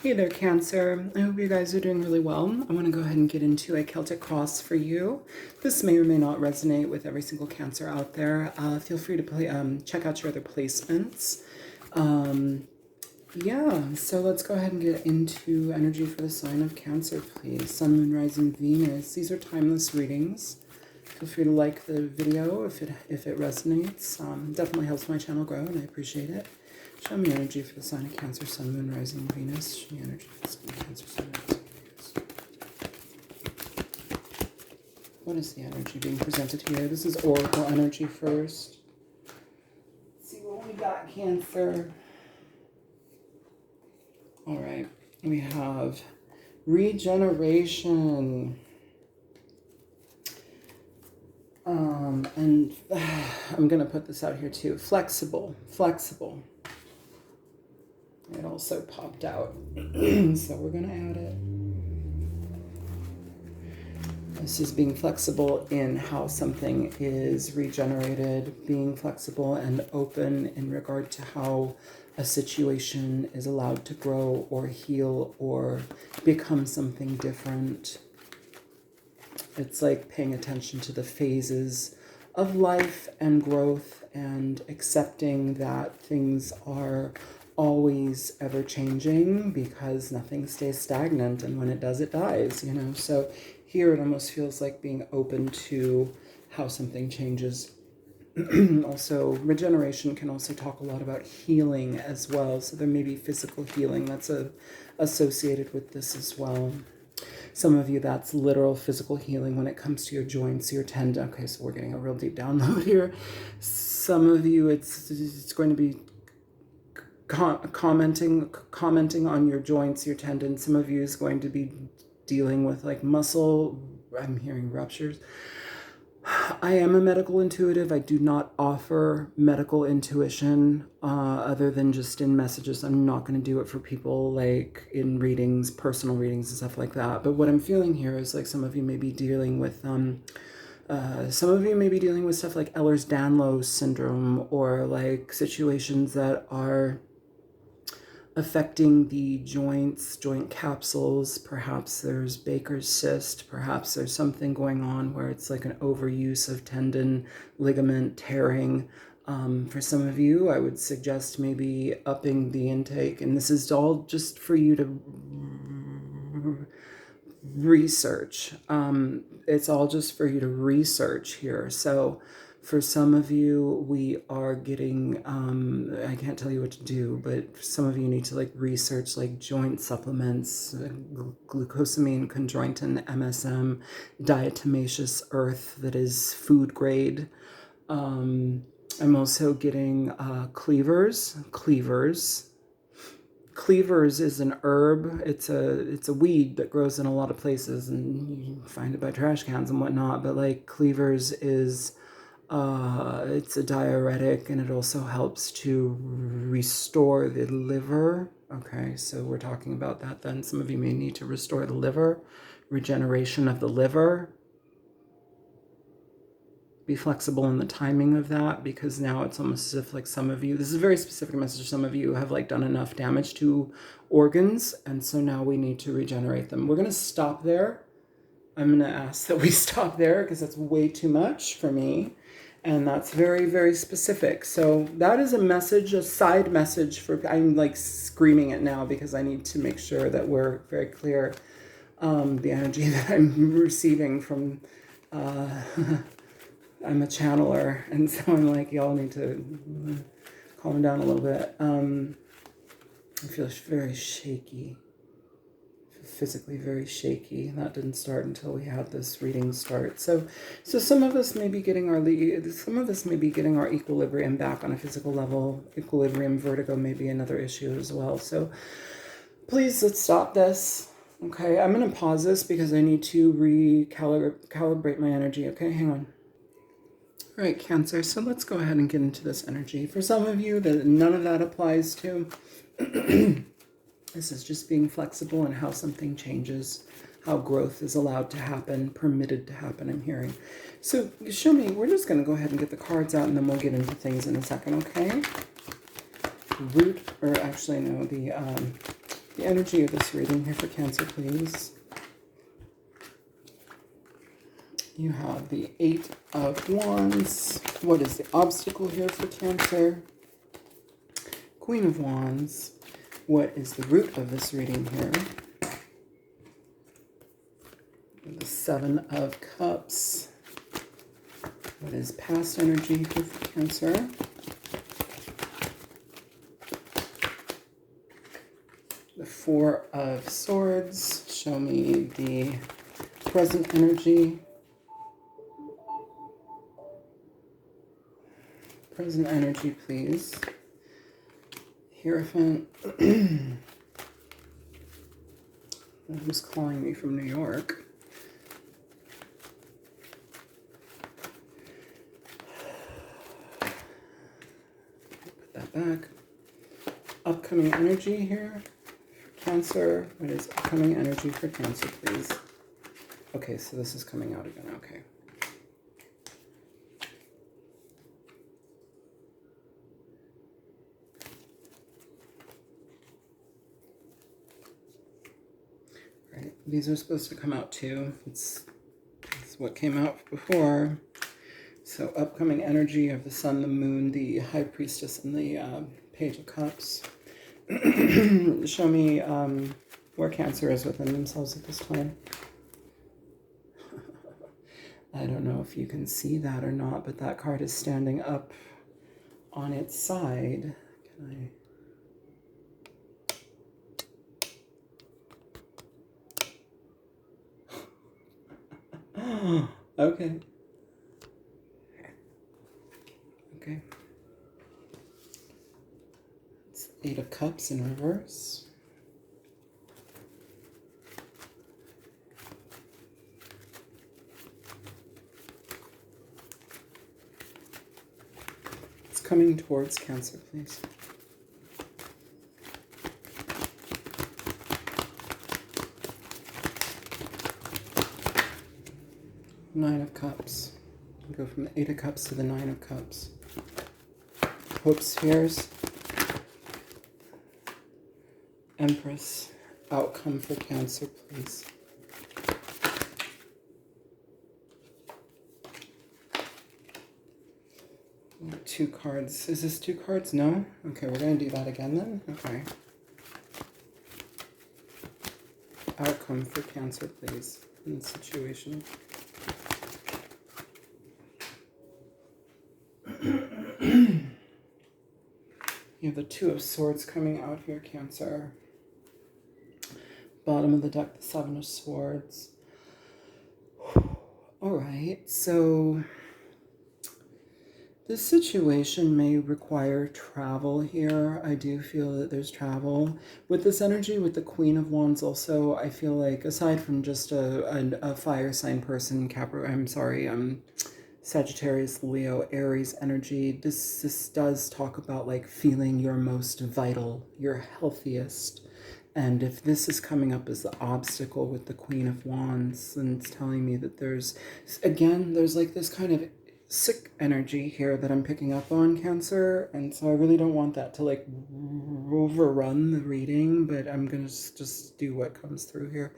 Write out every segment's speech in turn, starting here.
Hey there, Cancer. I hope you guys are doing really well. I want to go ahead and get into a Celtic cross for you. This may or may not resonate with every single Cancer out there. Feel free to check out your other placements. Yeah, so let's go ahead and get into energy for the sign of Cancer, please. Sun, Moon, Rising, Venus. These are timeless readings. Feel free to like the video if it resonates. Definitely helps my channel grow, and I appreciate it. Show me energy for the sign of Cancer, Sun, Moon, Rising, Venus. Show me energy for the sign of Cancer, Sun, Rising, Venus. What is the energy being presented here? This is Oracle energy first. Let's see what we got, Cancer. All right, we have regeneration. And I'm going to put this out here too. Flexible. It also popped out, so we're going to add it. This is being flexible in how something is regenerated, being flexible and open in regard to how a situation is allowed to grow or heal or become something different. It's like paying attention to the phases of life and growth and accepting that things are always ever changing because nothing stays stagnant, and when it does, it dies, you know. So here it almost feels like being open to how something changes. Also, regeneration can also talk a lot about healing as well. So there may be physical healing that's associated with this as well. Some of you, that's literal physical healing when it comes to your joints, your tendon. Okay, so we're getting a real deep download here. Some of you, it's going to be commenting on your joints, your tendons. Some of you is going to be dealing with like muscle. I'm hearing ruptures. I am a medical intuitive. I do not offer medical intuition other than just in messages. I'm not going to do it for people like in readings, personal readings and stuff like that. But what I'm feeling here is like some of you may be dealing with stuff like Ehlers-Danlos syndrome, or like situations that are affecting the joints, joint capsules. Perhaps there's Baker's cyst. Perhaps there's something going on where it's like an overuse of tendon, ligament tearing. For some of you, I would suggest maybe upping the intake. And this is all just for you to research. It's all just for you to research here. So for some of you, we are getting, I can't tell you what to do, but some of you need to like research like joint supplements, glucosamine, chondroitin, MSM, diatomaceous earth that is food grade. I'm also getting cleavers. Cleavers is an herb. It's a weed that grows in a lot of places, and you can find it by trash cans and whatnot. But like cleavers is it's a diuretic, and it also helps to restore the liver. Okay, so we're talking about that then. Some of you may need to restore the liver, regeneration of the liver. Be flexible in the timing of that, because now it's almost as if like some of you, this is a very specific message, some of you have like done enough damage to organs, and so now we need to regenerate them. We're going to stop there. I'm going to ask that we stop there because that's way too much for me. And that's very, very specific. So that is a message, a side message for, I'm like screaming it now because I need to make sure that we're very clear. The energy that I'm receiving from, I'm a channeler. And so I'm like, y'all need to calm down a little bit. I feel very shaky. Physically very shaky. That didn't start until we had this reading start. So some of us may be getting our equilibrium back on a physical level. Equilibrium, vertigo may be another issue as well. So please, let's stop this. Okay, I'm going to pause this because I need to recalibrate my energy. Okay, hang on. All right, Cancer. So let's go ahead and get into this energy. For some of you, that none of that applies to. This is just being flexible in how something changes, how growth is allowed to happen, permitted to happen, I'm hearing. So show me, we're just going to go ahead and get the cards out, and then we'll get into things in a second, okay? The The energy of this reading here for Cancer, please. You have the Eight of Wands. What is the obstacle here for Cancer? Queen of Wands. What is the root of this reading here? The Seven of Cups. What is past energy here for Cancer? The Four of Swords. Show me the present energy. Present energy, please. Hierophant. Who's calling me from New York? Put that back. Upcoming energy here for Cancer. What is upcoming energy for Cancer, please? Okay, so this is coming out again. Okay. These are supposed to come out too. It's what came out before. So upcoming energy of the Sun, the Moon, the High Priestess, and the Page of Cups. Show me where Cancer is within themselves at this time. I don't know if you can see that or not, but that card is standing up on its side. Can I... Okay. Okay. It's Eight of Cups in reverse. It's coming towards Cancer, please. Nine of Cups. Go from the Eight of Cups to the Nine of Cups. Hopes, fears. Empress. Outcome for Cancer, please. Two cards. Is this two cards? No? Okay, we're going to do that again then. Okay. Outcome for Cancer, please, in the situation. You have the Two of Swords coming out here, Cancer. Bottom of the deck, the Seven of Swords. All right, so this situation may require travel here. I do feel that there's travel. With this energy, with the Queen of Wands also, I feel like, aside from just a fire sign person, Sagittarius, Leo, Aries energy, this does talk about like feeling your most vital, your healthiest. And if this is coming up as the obstacle with the Queen of Wands, then it's telling me that there's like this kind of sick energy here that I'm picking up on, Cancer. And so I really don't want that to like overrun the reading, but I'm going to just do what comes through here.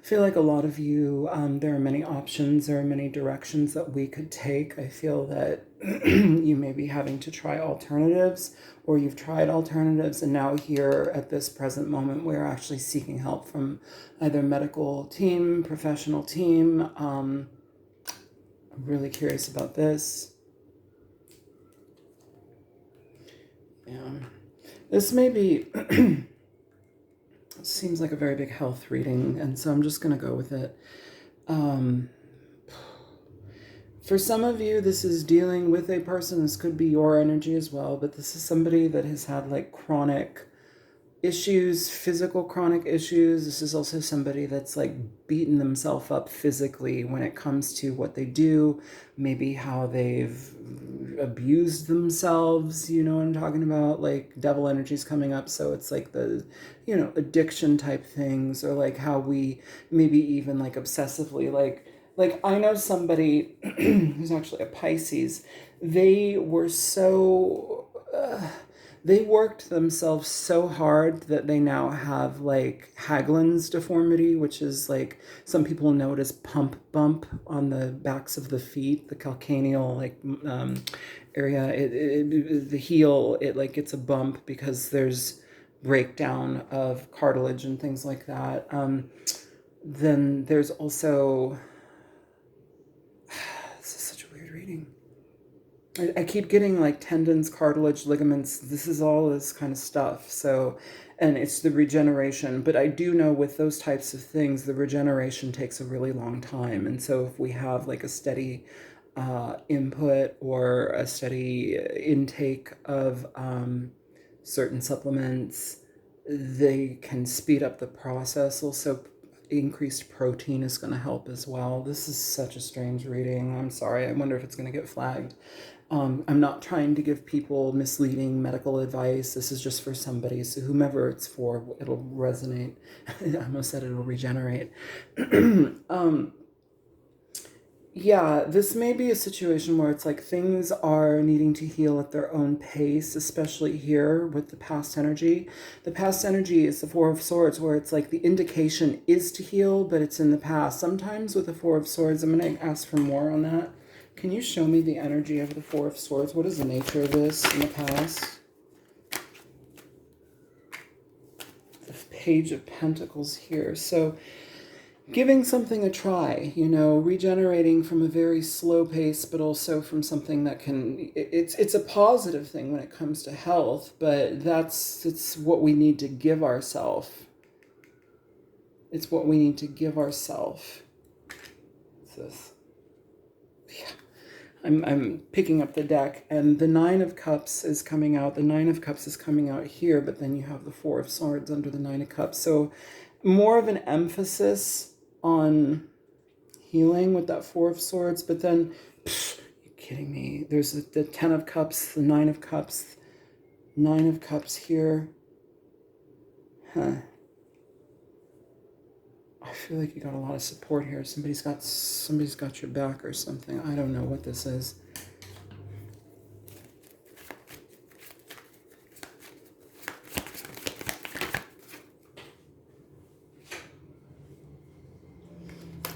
I feel like a lot of you, there are many options, there are many directions that we could take. I feel that you may be having to try alternatives, or you've tried alternatives, and now here at this present moment, we're actually seeking help from either medical team, professional team. I'm really curious about this. Yeah. This may be... seems like a very big health reading, and so I'm just going to go with it. For some of you, this is dealing with a person. This could be your energy as well, but this is somebody that has had like chronic issues, physical chronic issues. This is also somebody that's like beaten themselves up physically when it comes to what they do, maybe how they've abused themselves, you know what I'm talking about? Like devil energy's coming up, so it's like the, you know, addiction type things, or like how we maybe even like obsessively like I know somebody who's actually a Pisces. They were so they worked themselves so hard that they now have like Haglund's deformity, which is like some people know it as pump bump on the backs of the feet, the calcaneal area. The heel, it like gets a bump because there's breakdown of cartilage and things like that. Then there's also, this is such a weird reading. I keep getting like tendons, cartilage, ligaments. This is all this kind of stuff. So, and it's the regeneration. But I do know with those types of things, the regeneration takes a really long time. And so if we have like a steady input or a steady intake of certain supplements, they can speed up the process. Also, increased protein is going to help as well. This is such a strange reading. I'm sorry. I wonder if it's going to get flagged. I'm not trying to give people misleading medical advice. This is just for somebody. So whomever it's for, it'll resonate. I almost said it'll regenerate. Yeah, this may be a situation where it's like things are needing to heal at their own pace, especially here with the past energy. The past energy is the Four of Swords, where it's like the indication is to heal, but it's in the past. Sometimes with the Four of Swords, I'm going to ask for more on that. Can you show me the energy of the Four of Swords? What is the nature of this in the past? The Page of Pentacles here. So giving something a try, you know, regenerating from a very slow pace, but also from something that can, it's a positive thing when it comes to health, but it's what we need to give ourselves. It's what we need to give ourselves. What's this? Yeah. I'm picking up the deck, and the Nine of Cups is coming out. The Nine of Cups is coming out here, but then you have the Four of Swords under the Nine of Cups. So more of an emphasis on healing with that Four of Swords, but then, you're kidding me. There's the Ten of Cups, the Nine of Cups, Nine of Cups here. Huh. I feel like you got a lot of support here. Somebody's got your back or something. I don't know what this is.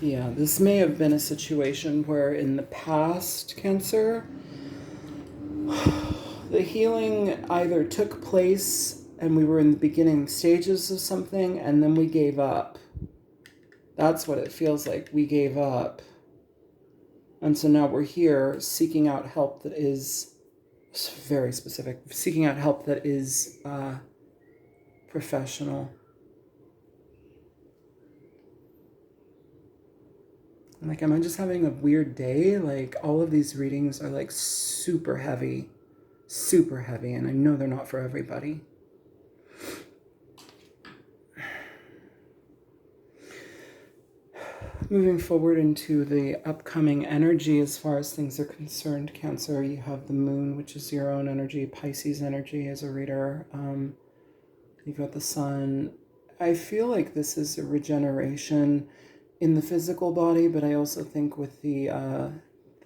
Yeah, this may have been a situation where in the past, Cancer, the healing either took place and we were in the beginning stages of something and then we gave up. That's what it feels like. We gave up. And so now we're here seeking out help that is very specific, seeking out help that is professional. Like, am I just having a weird day? Like, all of these readings are like super heavy, and I know they're not for everybody. Moving forward into the upcoming energy as far as things are concerned, Cancer, you have the Moon, which is your own energy, Pisces energy as a reader. You've got the Sun. I feel like this is a regeneration in the physical body, but I also think with the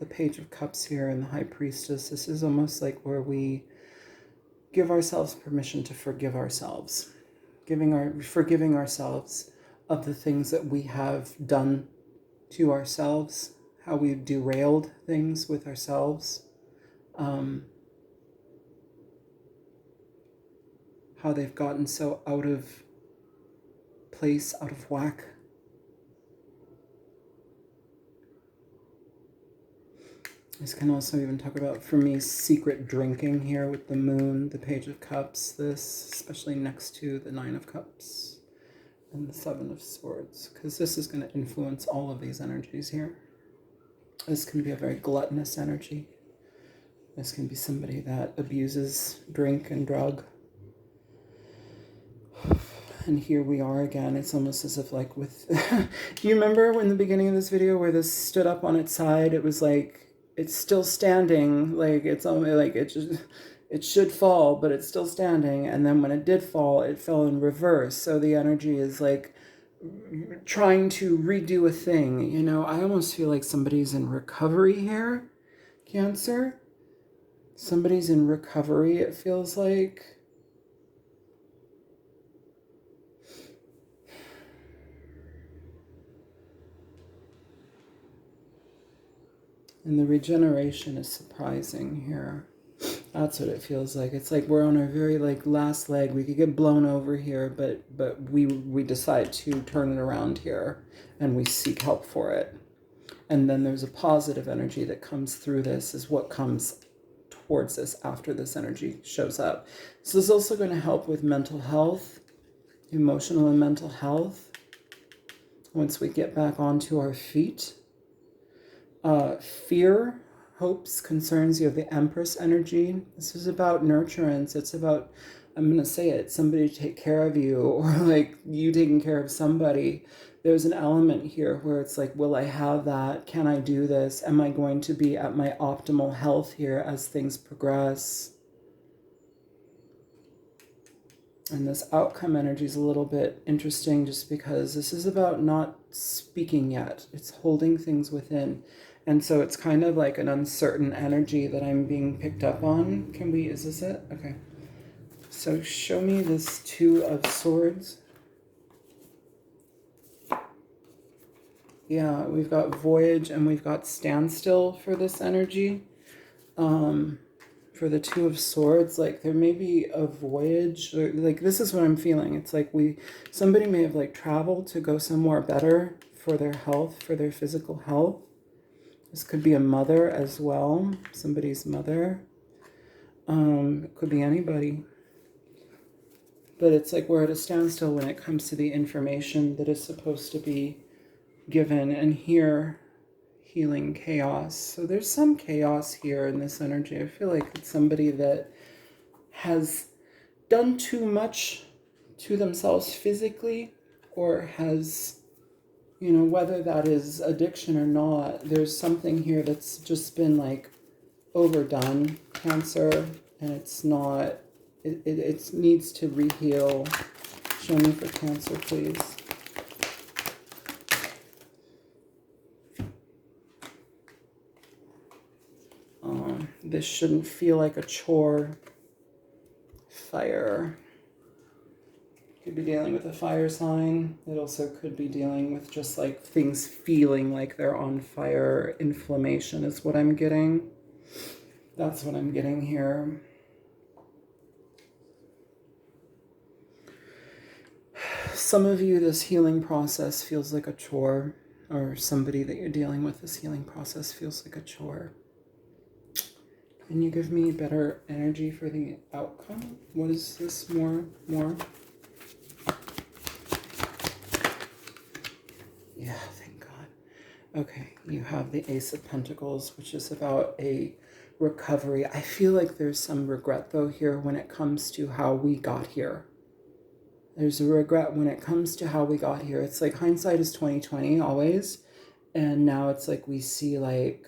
Page of Cups here and the High Priestess, this is almost like where we give ourselves permission to forgive ourselves, forgiving ourselves of the things that we have done to ourselves, how we've derailed things with ourselves, how they've gotten so out of place, out of whack. This can also even talk about, for me, secret drinking here with the Moon, the Page of Cups, this, especially next to the Nine of Cups and the Seven of Swords, because this is going to influence all of these energies here. This can be a very gluttonous energy. This can be somebody that abuses drink and drug. And here we are again. It's almost as if like with, do you remember in the beginning of this video where this stood up on its side? It was like, it's still standing, like it's only like it should fall, but it's still standing. And then when it did fall, it fell in reverse. So the energy is like trying to redo a thing. You know, I almost feel like somebody's in recovery here, Cancer. Somebody's in recovery, it feels like. And the regeneration is surprising here. That's what it feels like. It's like we're on our very like last leg. We could get blown over here, but we decide to turn it around here and we seek help for it. And then there's a positive energy that comes through this is what comes towards this after this energy shows up. So this is also going to help with mental health, emotional and mental health. Once we get back onto our feet. Fear, hopes, concerns. You have the Empress energy. This is about nurturance. It's about, I'm going to say it, somebody to take care of you, or like you taking care of somebody. There's an element here where it's like, will I have that? Can I do this? Am I going to be at my optimal health here as things progress? And this outcome energy is a little bit interesting just because this is about not speaking yet. It's holding things within. And so it's kind of like an uncertain energy that I'm being picked up on. Is this it? Okay. So show me this Two of Swords. Yeah, we've got voyage and we've got standstill for this energy. For the Two of Swords, like there may be a voyage, or like this is what I'm feeling. It's like somebody may have like traveled to go somewhere better for their health, for their physical health. This could be a mother as well, somebody's mother. It could be anybody. But it's like we're at a standstill when it comes to the information that is supposed to be given. And here, healing chaos. So there's some chaos here in this energy. I feel like it's somebody that has done too much to themselves physically, or has, whether that is addiction or not, there's something here that's just been like overdone, Cancer, and it's not, it needs to reheal. Show me for Cancer, please. This shouldn't feel like a chore. Fire. Could be dealing with a fire sign. It also could be dealing with just like things feeling like they're on fire. Inflammation is what I'm getting. That's what I'm getting here. Some of you, this healing process feels like a chore, or somebody that you're dealing with, this healing process feels like a chore. Can you give me better energy for the outcome? What is this more? Yeah, thank God. Okay, you have the Ace of Pentacles, which is about a recovery. I feel like there's some regret, though, here when it comes to how we got here. There's a regret when it comes to how we got here. It's like hindsight is 20/20 always. And now it's like we see like,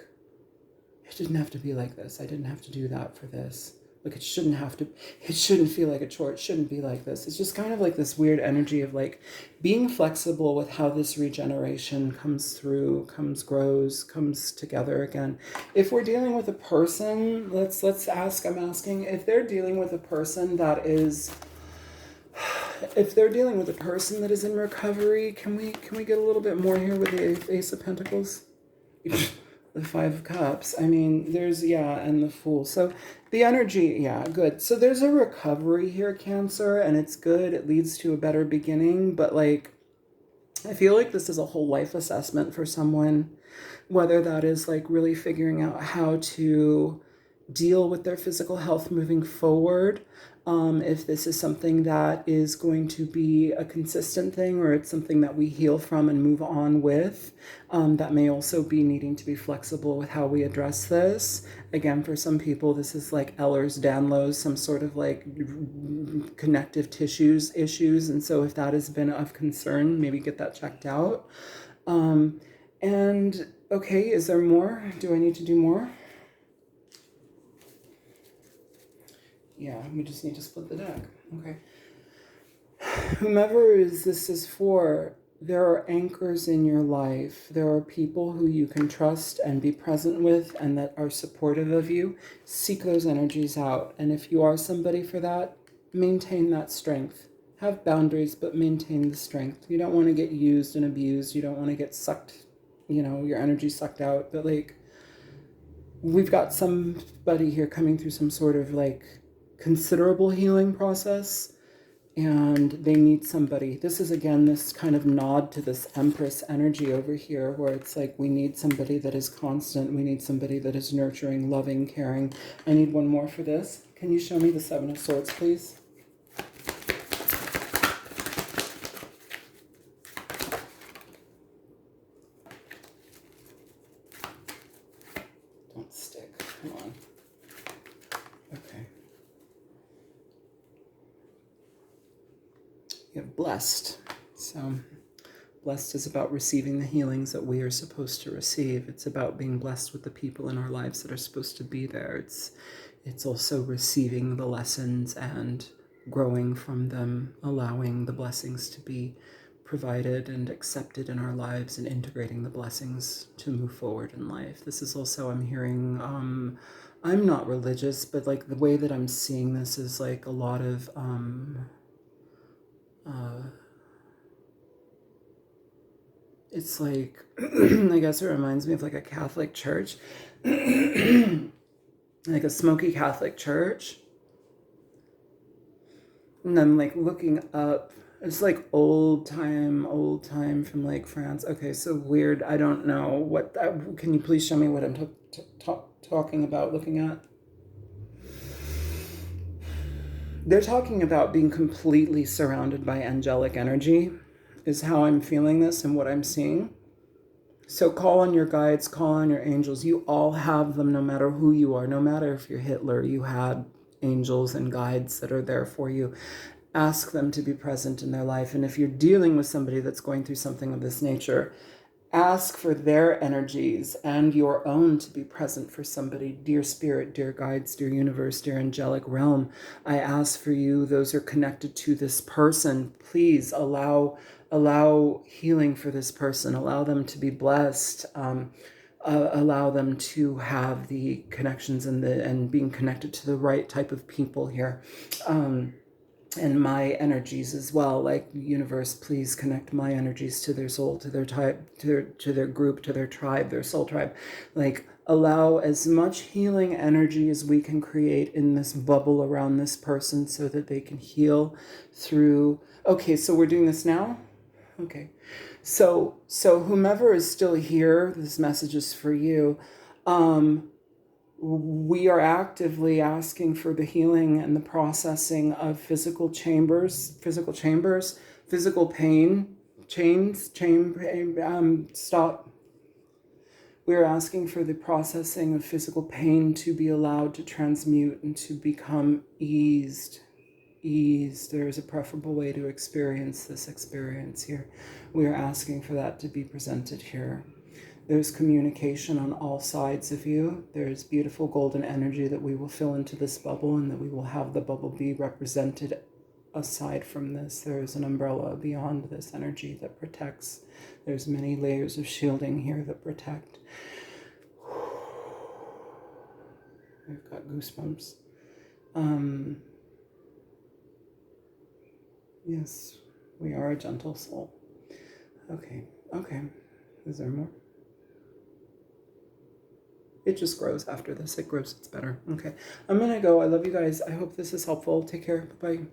it didn't have to be like this. I didn't have to do that for this. Like it shouldn't feel like a chore. It shouldn't be like this. It's just kind of like this weird energy of like being flexible with how this regeneration comes through, grows, comes together again. If we're dealing with a person, let's ask, I'm asking if they're dealing with a person that is, if they're dealing with a person that is in recovery, can we get a little bit more here with the Ace of Pentacles? The Five of Cups. I mean, there's, and the Fool. So the energy, good. So there's a recovery here, Cancer, and it's good. It leads to a better beginning. But like, I feel like this is a whole life assessment for someone, whether that is like really figuring out how to deal with their physical health moving forward. If this is something that is going to be a consistent thing, or it's something that we heal from and move on with, that may also be needing to be flexible with how we address this. Again, for some people, this is like Ehlers-Danlos, some sort of like connective tissues issues. And so if that has been of concern, maybe get that checked out. And okay, is there more? Do I need to do more? Yeah, we just need to split the deck. Okay. Whomever this is for, there are anchors in your life. There are people who you can trust and be present with and that are supportive of you. Seek those energies out. And if you are somebody for that, maintain that strength. Have boundaries, but maintain the strength. You don't want to get used and abused. You don't want to get sucked, your energy sucked out. But like, we've got somebody here coming through some sort of like considerable healing process, and they need somebody. This is again this kind of nod to this Empress energy over here, where it's like we need somebody that is constant. We need somebody that is nurturing, loving, caring. I need one more for this. Can you show me the Seven of Swords, please? Don't stick. Come on. Okay. You have blessed. So blessed is about receiving the healings that we are supposed to receive. It's about being blessed with the people in our lives that are supposed to be there. It's also receiving the lessons and growing from them, allowing the blessings to be provided and accepted in our lives, and integrating the blessings to move forward in life. This is also, I'm hearing, I'm not religious, but like the way that I'm seeing this is like a lot of it's like I guess it reminds me of like a Catholic church, like a smoky Catholic church. And I'm like looking up. It's like old time from like France. Okay, so weird. I don't know what. Can you please show me what I'm talking about? Looking at. They're talking about being completely surrounded by angelic energy, is how I'm feeling this and what I'm seeing. So call on your guides, call on your angels. You all have them, no matter who you are. No matter if you're Hitler, you had angels and guides that are there for you. Ask them to be present in their life. And if you're dealing with somebody that's going through something of this nature, ask for their energies and your own to be present for somebody. Dear Spirit, dear guides, dear universe, dear angelic realm, I ask for you, those are connected to this person, please allow healing for this person, allow them to be blessed, allow them to have the connections and being connected to the right type of people here. And my energies as well, like universe, please connect my energies to their soul, to their type, to their group, to their tribe, their soul tribe. Like allow as much healing energy as we can create in this bubble around this person so that they can heal through. Okay, so we're doing this now? Okay. So whomever is still here, this message is for you. We are actively asking for the healing and the processing of physical pain, stop. We are asking for the processing of physical pain to be allowed to transmute and to become eased. There is a preferable way to experience this experience here. We are asking for that to be presented here. There's communication on all sides of you. There's beautiful golden energy that we will fill into this bubble, and that we will have the bubble be represented. Aside from this, there is an umbrella beyond this energy that protects. There's many layers of shielding here that protect. I've got goosebumps. Yes, we are a gentle soul. Okay. Is there more? It just grows after this. It grows, it's better. Okay. I'm going to go. I love you guys. I hope this is helpful. Take care. Bye-bye.